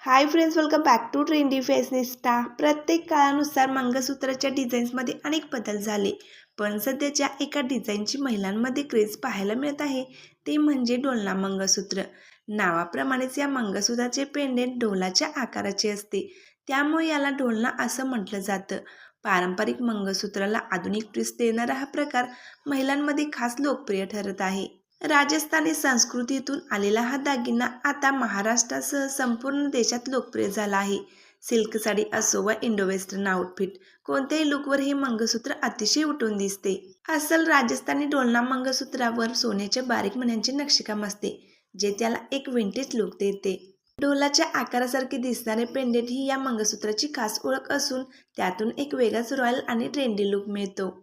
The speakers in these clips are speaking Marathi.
High friends, welcome back to trendy fashionista. प्रत्येक काळानुसार मंगळसूत्राच्या डिझाईन्समध्ये अनेक बदल झाले, पण सध्याच्या एका डिझाईनची महिलांमध्ये क्रेज पाहायला मिळत आहे, ते म्हणजे डोलना मंगळसूत्र। नावाप्रमाणेच या मंगळसूत्राचे पेंडेंट डोलाच्या आकाराचे असते, त्यामुळे याला डोलना असं म्हटलं जातं। पारंपरिक मंगळसूत्राला आधुनिक ट्विस्ट देणारा हा प्रकार महिलांमध्ये खास लोकप्रिय ठरत आहे। राजस्थानी संस्कृतीतून आलेला हा दागिना आता महाराष्ट्रासह संपूर्ण देशात लोकप्रिय झाला आहे। सिल्क साडी असो वा इंडो वेस्टर्न आउटफिट, कोणत्याही लुकवर हे मंगळसूत्र अतिशय उठून दिसते। अस्सल राजस्थानी डोलना मंगळसूत्रावर सोन्याच्या बारीक मण्यांचे नक्षीकाम असते, जे त्याला एक विंटेज लुक देते। डोलाच्या आकारासारखे दिसणारे पेंडेंट ही या मंगळसूत्राची खास ओळख असून त्यातून एक वेगळाच रॉयल आणि ट्रेंडी लुक मिळतो।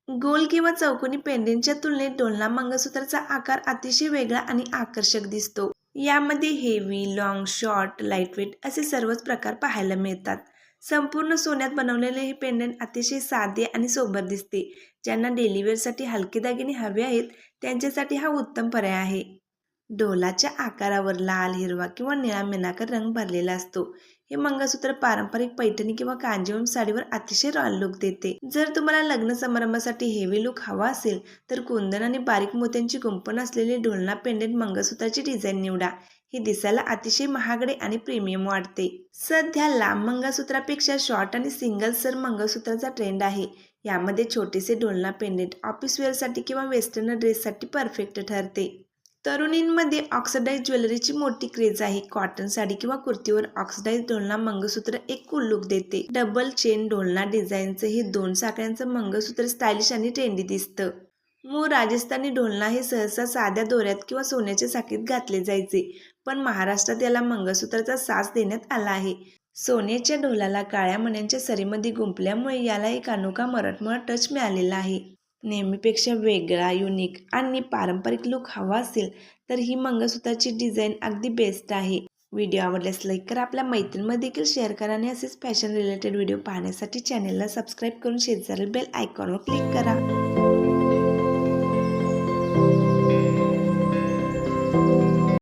गोल किंवा चौकोनी पेंडेंटच्या तुलनेत डोलना मंगळसूत्राचा आकार अतिशय वेगळा आणि आकर्षक दिसतो। यामध्ये हेवी, लॉंग, शॉर्ट, लाईटवेट असे सर्वच प्रकार पाहायला मिळतात। संपूर्ण सोन्यात बनवलेले हे पेंडेंट अतिशय साधे आणि सोबर दिसते। ज्यांना डेली वेअरसाठी हलके दागिने हवे आहेत त्यांच्यासाठी हा उत्तम पर्याय आहे। डोलाच्या आकारावर लाल, हिरवा किंवा निळा मीनाकार रंग भरलेला असतो। हे मंगळसूत्र पारंपरिक पैठणी किंवा कांजीवरम साडीवर अतिशय रॉयल लुक देते। जर तुम्हाला लग्न समारंभासाठी हेवी लुक हवा असेल तर कुंदन आणि बारीक मोत्यांची गुंफण असलेले डोलना पेंडेंट मंगळसूत्राची डिझाईन निवडा। हे दिसायला अतिशय महागडे आणि प्रीमियम वाटते। सध्या लांब मंगळसूत्रापेक्षा शॉर्ट आणि सिंगल सर मंगळसूत्राचा ट्रेंड आहे। यामध्ये छोटेसे डोलना पेंडेंट ऑफिस वेअरसाठी किंवा वेस्टर्न ड्रेससाठी परफेक्ट ठरते। तरुणींमध्ये ऑक्सिडाइज ज्वेलरीची मोठी क्रेज आहे। कॉटन साडी किंवा कुर्तीवर ऑक्सिडाइज डोलना मंगळसूत्र एक कूल लुक देते। डबल चेन डोलना डिझाईनचं हे 2 साखळ्यांचं मंगळसूत्र स्टायलिश आणि ट्रेंडी दिसतं। मूळ राजस्थानी डोलना हे सहसा साध्या दोऱ्यात किंवा सोन्याच्या साखळीत घातले जायचे, पण महाराष्ट्रात याला मंगळसूत्राचा साज देण्यात आला आहे। सोन्याच्या डोलाला काळ्या मण्यांच्या सरीमध्ये गुंफल्यामुळे याला एक अनोखा मराठमोळा टच मिळालेला आहे। नेहमीपेक्षा वेगळा, युनिक आणि पारंपरिक लुक हवा असेल तर ही मंगळसूत्राची डिझाईन अगदी बेस्ट आहे। व्हिडिओ आवडल्यास लाईक करा, आपल्या मैत्रिणींमध्ये देखील शेअर करा आणि असेच फॅशन रिलेटेड व्हिडिओ पाहण्यासाठी चॅनलला सबस्क्राईब करून शेजारील बेल आयकॉनवर क्लिक करा।